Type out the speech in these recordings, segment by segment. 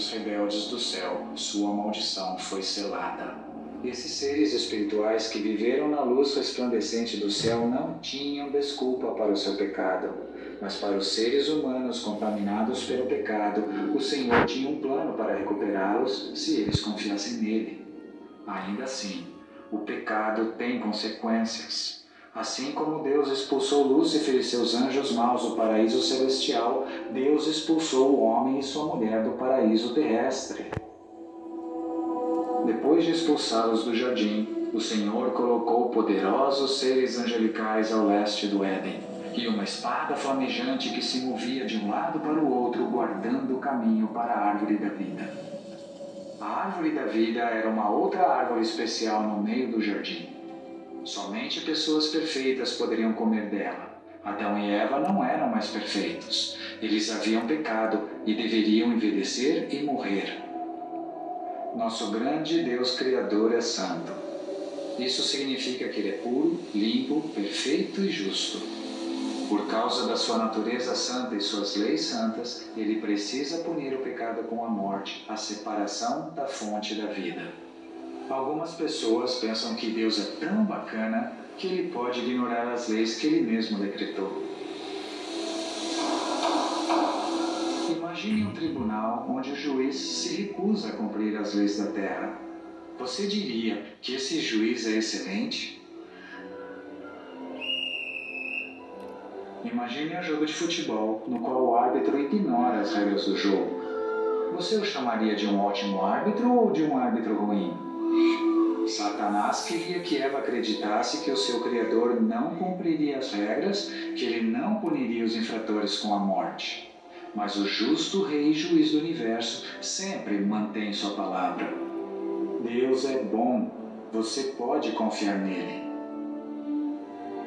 anjos rebeldes do céu, sua maldição foi selada. Esses seres espirituais que viveram na luz resplandecente do céu não tinham desculpa para o seu pecado, mas para os seres humanos contaminados pelo pecado, o Senhor tinha um plano para recuperá-los se eles confiassem nele. Ainda assim, o pecado tem consequências. Assim como Deus expulsou Lúcifer e seus anjos maus do paraíso celestial, Deus expulsou o homem e sua mulher do paraíso terrestre. Depois de expulsá-los do jardim, o Senhor colocou poderosos seres angelicais ao leste do Éden, e uma espada flamejante que se movia de um lado para o outro, guardando o caminho para a árvore da vida. A árvore da vida era uma outra árvore especial no meio do jardim. Somente pessoas perfeitas poderiam comer dela. Adão e Eva não eram mais perfeitos. Eles haviam pecado e deveriam envelhecer e morrer. Nosso grande Deus Criador é santo. Isso significa que Ele é puro, limpo, perfeito e justo. Por causa da sua natureza santa e suas leis santas, Ele precisa punir o pecado com a morte, a separação da fonte da vida. Algumas pessoas pensam que Deus é tão bacana que Ele pode ignorar as leis que Ele mesmo decretou. Imagine um tribunal onde o juiz se recusa a cumprir as leis da terra. Você diria que esse juiz é excelente? Imagine um jogo de futebol no qual o árbitro ignora as regras do jogo. Você o chamaria de um ótimo árbitro ou de um árbitro ruim? Satanás queria que Eva acreditasse que o seu Criador não cumpriria as regras, que ele não puniria os infratores com a morte. Mas o justo Rei e Juiz do Universo sempre mantém sua palavra. Deus é bom, você pode confiar nele.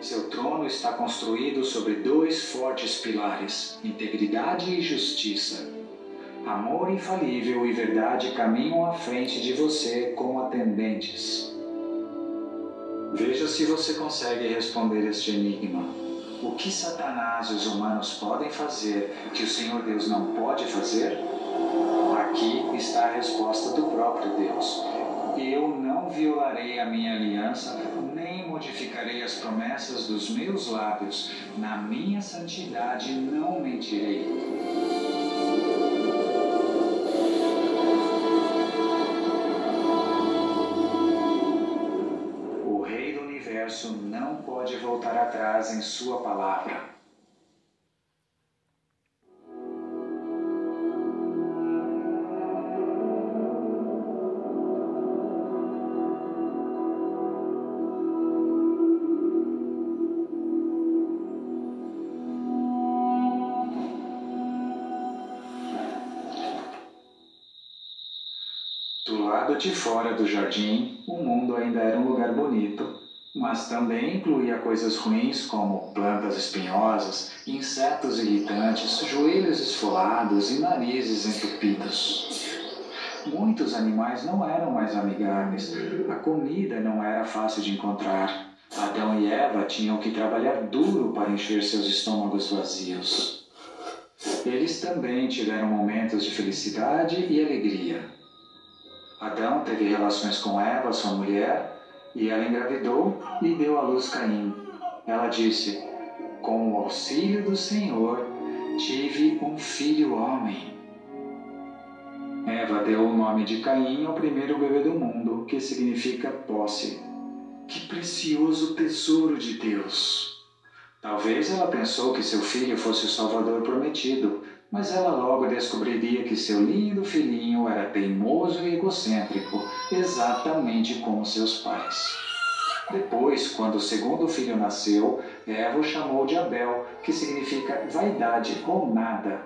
Seu trono está construído sobre dois fortes pilares, integridade e justiça. Amor infalível e verdade caminham à frente de você como atendentes. Veja se você consegue responder este enigma. O que Satanás e os humanos podem fazer que o Senhor Deus não pode fazer? Aqui está a resposta do próprio Deus. Eu não violarei a minha aliança, nem modificarei as promessas dos meus lábios. Na minha santidade não mentirei. Não pode voltar atrás em sua palavra. Do lado de fora do jardim, o mundo ainda era um lugar bonito. Mas também incluía coisas ruins como plantas espinhosas, insetos irritantes, joelhos esfolados e narizes entupidos. Muitos animais não eram mais amigáveis, a comida não era fácil de encontrar. Adão e Eva tinham que trabalhar duro para encher seus estômagos vazios. Eles também tiveram momentos de felicidade e alegria. Adão teve relações com Eva, sua mulher, e ela engravidou e deu à luz Caim. Ela disse: com o auxílio do Senhor, tive um filho homem. Eva deu o nome de Caim ao primeiro bebê do mundo, que significa posse. Que precioso tesouro de Deus! Talvez ela pensou que seu filho fosse o Salvador prometido, mas ela logo descobriria que seu lindo filhinho era teimoso e egocêntrico, exatamente como seus pais. Depois, quando o segundo filho nasceu, Eva o chamou de Abel, que significa vaidade ou nada.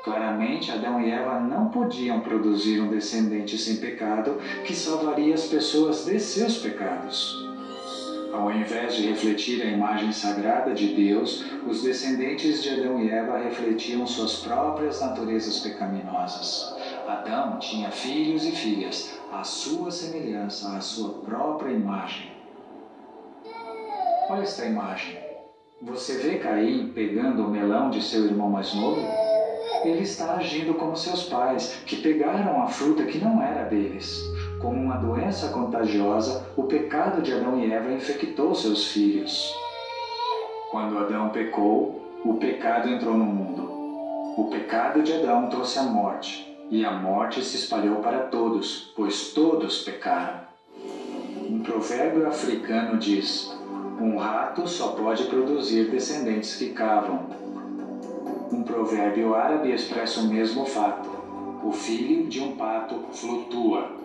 Claramente, Adão e Eva não podiam produzir um descendente sem pecado que salvaria as pessoas de seus pecados. Ao invés de refletir a imagem sagrada de Deus, os descendentes de Adão e Eva refletiam suas próprias naturezas pecaminosas. Adão tinha filhos e filhas, à sua semelhança, à sua própria imagem. Olha esta imagem. Você vê Caim pegando o melão de seu irmão mais novo? Ele está agindo como seus pais, que pegaram a fruta que não era deles. Como uma doença contagiosa, o pecado de Adão e Eva infectou seus filhos. Quando Adão pecou, o pecado entrou no mundo. O pecado de Adão trouxe a morte, e a morte se espalhou para todos, pois todos pecaram. Um provérbio africano diz: um rato só pode produzir descendentes que cavam. Um provérbio árabe expressa o mesmo fato: o filho de um pato flutua.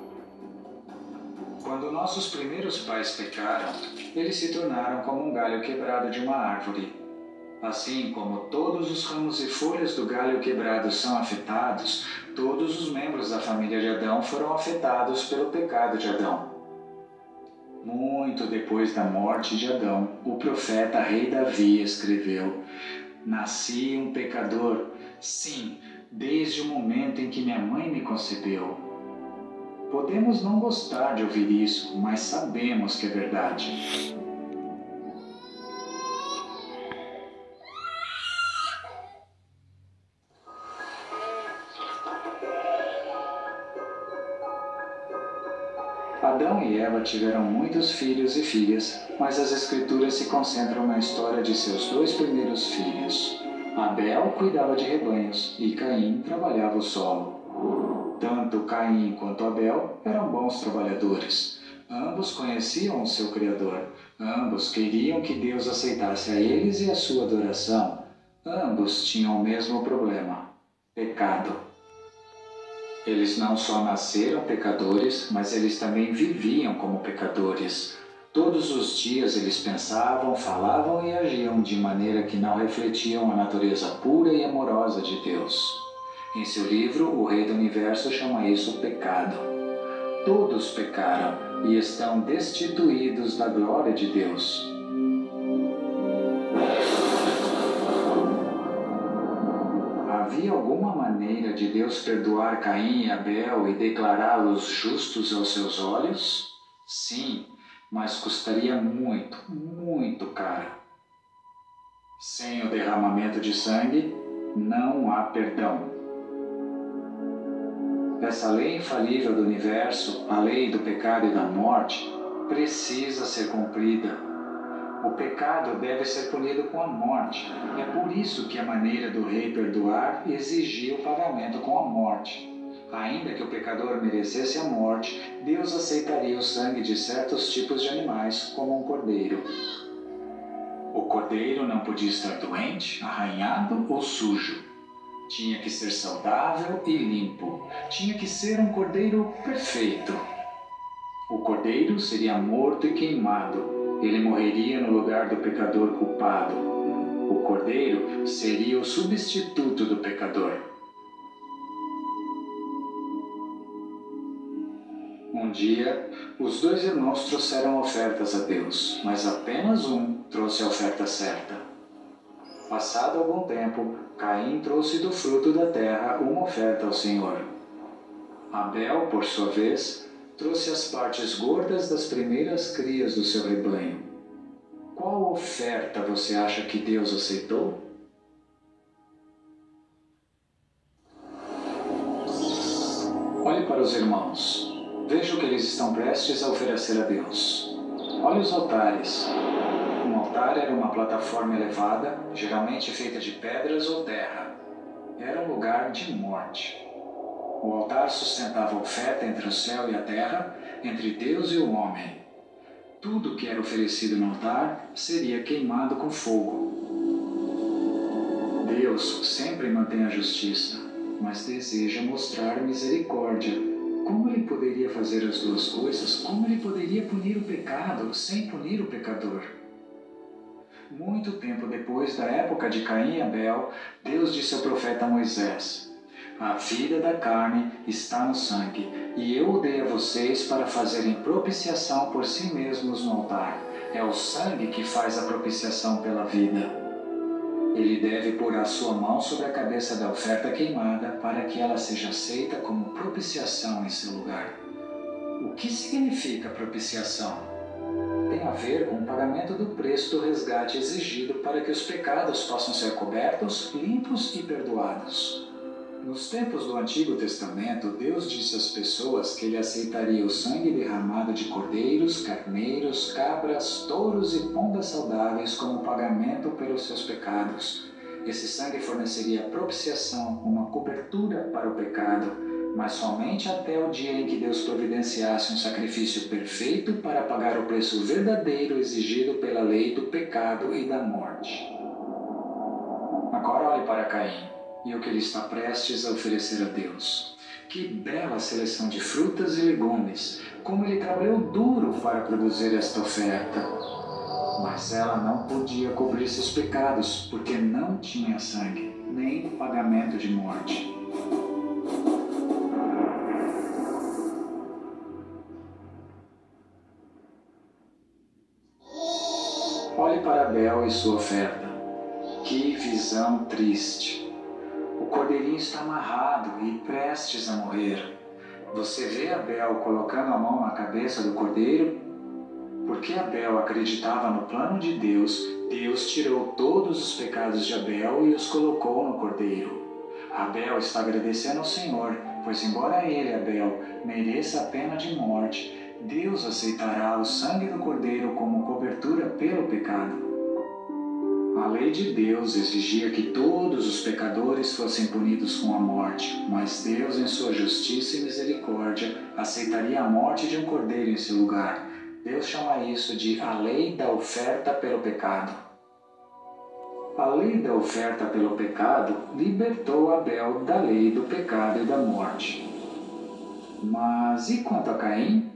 Quando nossos primeiros pais pecaram, eles se tornaram como um galho quebrado de uma árvore. Assim como todos os ramos e folhas do galho quebrado são afetados, todos os membros da família de Adão foram afetados pelo pecado de Adão. Muito depois da morte de Adão, o profeta rei Davi escreveu: nasci um pecador, sim, desde o momento em que minha mãe me concebeu. Podemos não gostar de ouvir isso, mas sabemos que é verdade. Adão e Eva tiveram muitos filhos e filhas, mas as Escrituras se concentram na história de seus dois primeiros filhos. Abel cuidava de rebanhos e Caim trabalhava o solo. Tanto Caim quanto Abel eram bons trabalhadores. Ambos conheciam o seu Criador. Ambos queriam que Deus aceitasse a eles e a sua adoração. Ambos tinham o mesmo problema: pecado. Eles não só nasceram pecadores, mas eles também viviam como pecadores. Todos os dias eles pensavam, falavam e agiam de maneira que não refletiam a natureza pura e amorosa de Deus. Em seu livro, o Rei do Universo chama isso pecado. Todos pecaram e estão destituídos da glória de Deus. Havia alguma maneira de Deus perdoar Caim e Abel e declará-los justos aos seus olhos? Sim, mas custaria muito, muito caro. Sem o derramamento de sangue, não há perdão. Essa lei infalível do universo, a lei do pecado e da morte, precisa ser cumprida. O pecado deve ser punido com a morte. É por isso que a maneira do rei perdoar exigia o pagamento com a morte. Ainda que o pecador merecesse a morte, Deus aceitaria o sangue de certos tipos de animais, como um cordeiro. O cordeiro não podia estar doente, arranhado ou sujo. Tinha que ser saudável e limpo. Tinha que ser um cordeiro perfeito. O cordeiro seria morto e queimado. Ele morreria no lugar do pecador culpado. O cordeiro seria o substituto do pecador. Um dia, os dois irmãos trouxeram ofertas a Deus, mas apenas um trouxe a oferta certa. Passado algum tempo, Caim trouxe do fruto da terra uma oferta ao Senhor. Abel, por sua vez, trouxe as partes gordas das primeiras crias do seu rebanho. Qual oferta você acha que Deus aceitou? Olhe para os irmãos. Veja o que eles estão prestes a oferecer a Deus. Olhe os altares. Um altar era uma plataforma elevada, geralmente feita de pedras ou terra. Era um lugar de morte. O altar sustentava a oferta entre o céu e a terra, entre Deus e o homem. Tudo que era oferecido no altar seria queimado com fogo. Deus sempre mantém a justiça, mas deseja mostrar misericórdia. Como ele poderia fazer as duas coisas? Como ele poderia punir o pecado sem punir o pecador? Muito tempo depois da época de Caim e Abel, Deus disse ao profeta Moisés: a vida da carne está no sangue, e eu o dei a vocês para fazerem propiciação por si mesmos no altar. É o sangue que faz a propiciação pela vida. Ele deve pôr a sua mão sobre a cabeça da oferta queimada para que ela seja aceita como propiciação em seu lugar. O que significa propiciação? Tem a ver com o pagamento do preço do resgate exigido para que os pecados possam ser cobertos, limpos e perdoados. Nos tempos do Antigo Testamento, Deus disse às pessoas que ele aceitaria o sangue derramado de cordeiros, carneiros, cabras, touros e pombas saudáveis como pagamento pelos seus pecados. Esse sangue forneceria propiciação, uma cobertura para o pecado, mas somente até o dia em que Deus providenciasse um sacrifício perfeito para pagar o preço verdadeiro exigido pela lei do pecado e da morte. Agora olhe para Caim e o que ele está prestes a oferecer a Deus. Que bela seleção de frutas e legumes! Como ele trabalhou duro para produzir esta oferta! Mas ela não podia cobrir seus pecados, porque não tinha sangue, nem pagamento de morte. Olhe para Abel e sua oferta. Que visão triste! O cordeirinho está amarrado e prestes a morrer. Você vê Abel colocando a mão na cabeça do cordeiro? Porque Abel acreditava no plano de Deus, Deus tirou todos os pecados de Abel e os colocou no cordeiro. Abel está agradecendo ao Senhor, pois embora ele, Abel, mereça a pena de morte, Deus aceitará o sangue do cordeiro como cobertura pelo pecado. A lei de Deus exigia que todos os pecadores fossem punidos com a morte, mas Deus, em sua justiça e misericórdia, aceitaria a morte de um cordeiro em seu lugar. Deus chama isso de a lei da oferta pelo pecado. A lei da oferta pelo pecado libertou Abel da lei do pecado e da morte. Mas e quanto a Caim?